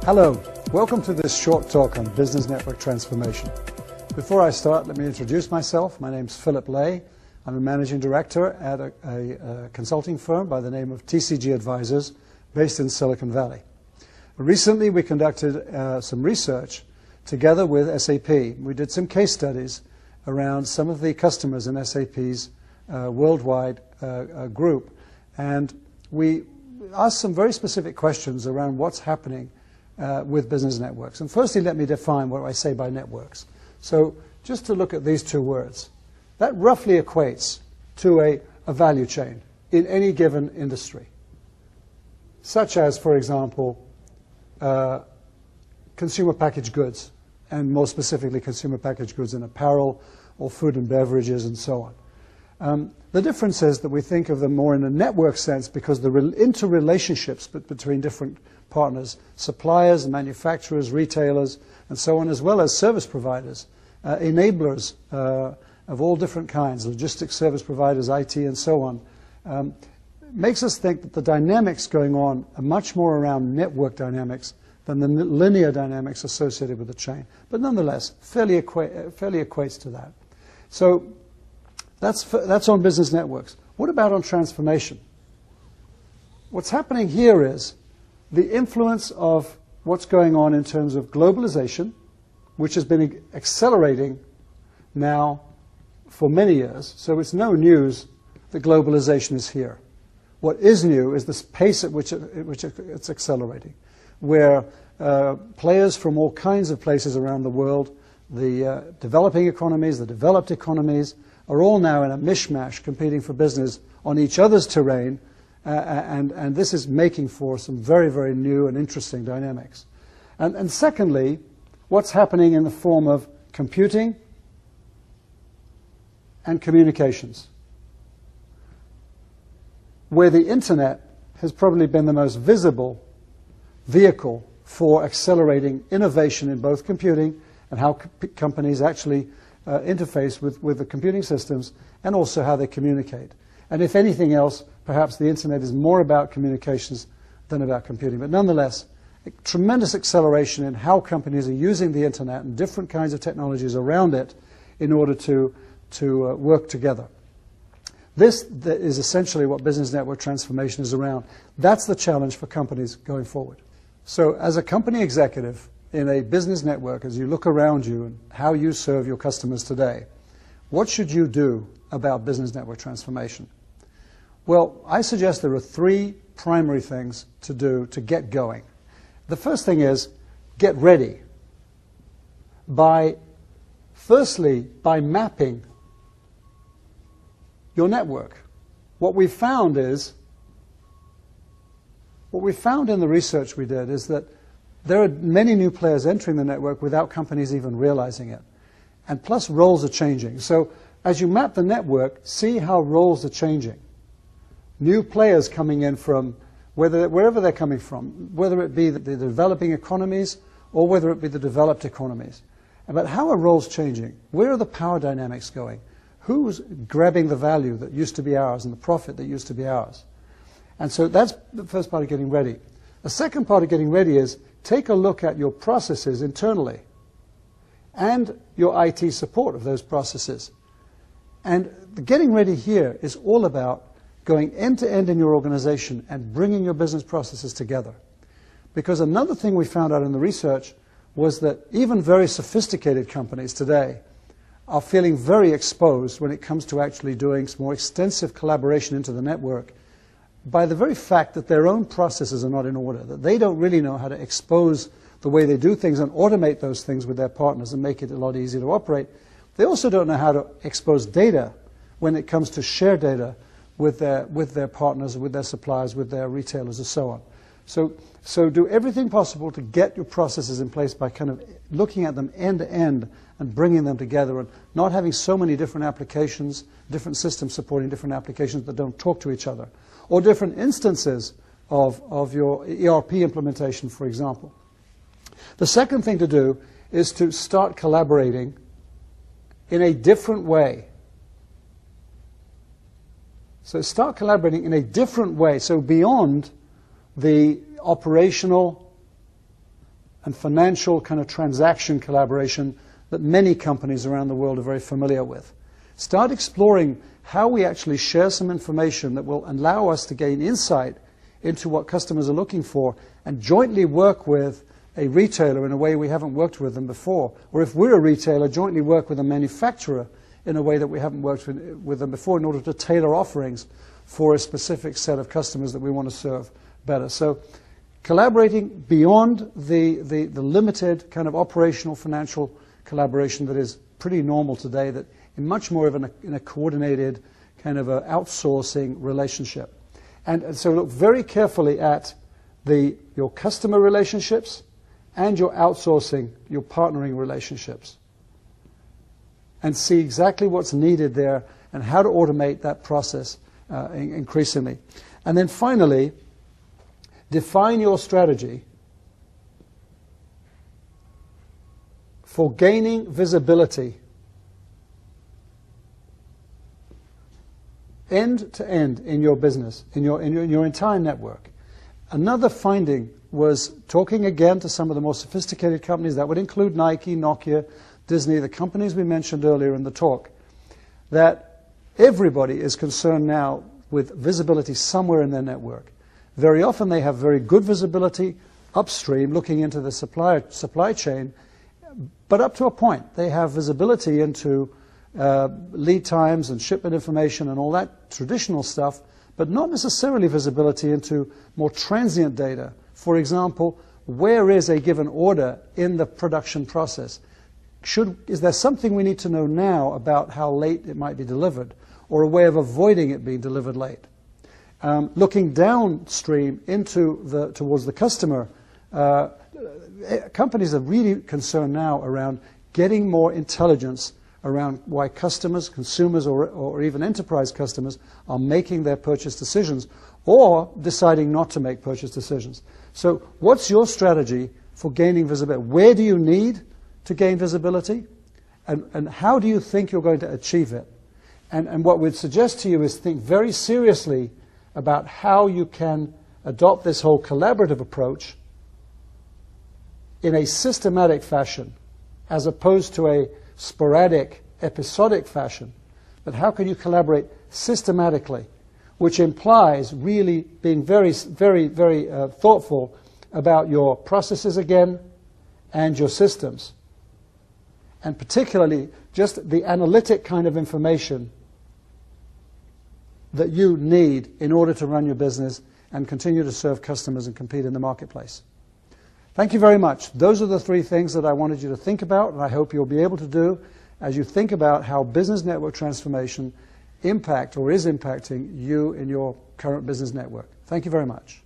Hello, welcome to this short talk on business network transformation. Before I start, let me introduce myself. My name's Philip Lay. I'm a managing director at a consulting firm by the name of TCG Advisors based in Silicon Valley. Recently we conducted some research together with SAP. We did some case studies around some of the customers in SAP's worldwide group, and we asked some very specific questions around what's happening with business networks. And firstly, let me define what I say by networks. So just to look at these two words, that roughly equates to a value chain in any given industry, such as, for example, consumer packaged goods, and more specifically consumer packaged goods in apparel or food and beverages and so on. The difference is that we think of them more in a network sense because the interrelationships between different partners, suppliers, manufacturers, retailers, and so on, as well as service providers, enablers of all different kinds, logistics service providers, IT, and so on, makes us think that the dynamics going on are much more around network dynamics than the linear dynamics associated with the chain. But nonetheless, fairly equates to that. So that's on business networks. What about on transformation? What's happening here is the influence of what's going on in terms of globalization, which has been accelerating now for many years. So it's no news that globalization is here. What is new is the pace at which it's accelerating, where players from all kinds of places around the world, the developing economies, the developed economies, are all now in a mishmash competing for business on each other's terrain, and this is making for some very, very new and interesting dynamics. And secondly, what's happening in the form of computing and communications, where the internet has probably been the most visible vehicle for accelerating innovation in both computing and how companies actually interface with the computing systems, and also how they communicate. And if anything else, perhaps the internet is more about communications than about computing. But nonetheless, a tremendous acceleration in how companies are using the internet and different kinds of technologies around it in order to work together. This is essentially what business network transformation is around. That's the challenge for companies going forward. So as a company executive in a business network, as you look around you and how you serve your customers today, what should you do about business network transformation? Well, I suggest there are three primary things to do to get going. The first thing is get ready firstly by mapping your network. What we found in the research we did is that there are many new players entering the network without companies even realizing it. And plus roles are changing. So as you map the network, see how roles are changing. New players coming in from wherever they're coming from, whether it be the developing economies or whether it be the developed economies. But how are roles changing? Where are the power dynamics going? Who's grabbing the value that used to be ours and the profit that used to be ours? And so that's the first part of getting ready. The second part of getting ready is take a look at your processes internally and your IT support of those processes. And the getting ready here is all about going end to end in your organization and bringing your business processes together. Because another thing we found out in the research was that even very sophisticated companies today are feeling very exposed when it comes to actually doing some more extensive collaboration into the network by the very fact that their own processes are not in order, that they don't really know how to expose the way they do things and automate those things with their partners and make it a lot easier to operate. They also don't know how to expose data when it comes to share data with their partners, with their suppliers, with their retailers, and so on. So do everything possible to get your processes in place by kind of looking at them end to end and bringing them together and not having so many different applications, different systems supporting different applications that don't talk to each other, or different instances of your ERP implementation, for example. The second thing to do is to start collaborating in a different way. So start collaborating in a different way, so beyond the operational and financial kind of transaction collaboration that many companies around the world are very familiar with. Start exploring how we actually share some information that will allow us to gain insight into what customers are looking for and jointly work with a retailer in a way we haven't worked with them before. Or if we're a retailer, jointly work with a manufacturer in a way that we haven't worked with them before in order to tailor offerings for a specific set of customers that we want to serve better. So collaborating beyond the limited kind of operational financial collaboration that is pretty normal today, that in much more of in a coordinated kind of a outsourcing relationship. And so look very carefully at your customer relationships and your outsourcing, your partnering relationships, and see exactly what's needed there and how to automate that process increasingly. And then finally, define your strategy for gaining visibility end to end in your business, in your entire network. Another finding was talking again to some of the more sophisticated companies. That would include Nike, Nokia, Disney, the companies we mentioned earlier in the talk, that everybody is concerned now with visibility somewhere in their network. Very often they have very good visibility upstream, looking into the supply chain, but up to a point. They have visibility into lead times and shipment information and all that traditional stuff, but not necessarily visibility into more transient data. For example, where is a given order in the production process? Is there something we need to know now about how late it might be delivered, or a way of avoiding it being delivered late? Looking downstream towards the customer, companies are really concerned now around getting more intelligence around why customers, consumers, or even enterprise customers are making their purchase decisions or deciding not to make purchase decisions. So what's your strategy for gaining visibility? Where do you need to gain visibility? And how do you think you're going to achieve it? And what we'd suggest to you is think very seriously about how you can adopt this whole collaborative approach in a systematic fashion, as opposed to a sporadic, episodic fashion. But how can you collaborate systematically, which implies really being very, very, very thoughtful about your processes again and your systems, and particularly just the analytic kind of information that you need in order to run your business and continue to serve customers and compete in the marketplace. Thank you very much. Those are the three things that I wanted you to think about, and I hope you'll be able to do as you think about how business network transformation is impacting you in your current business network. Thank you very much.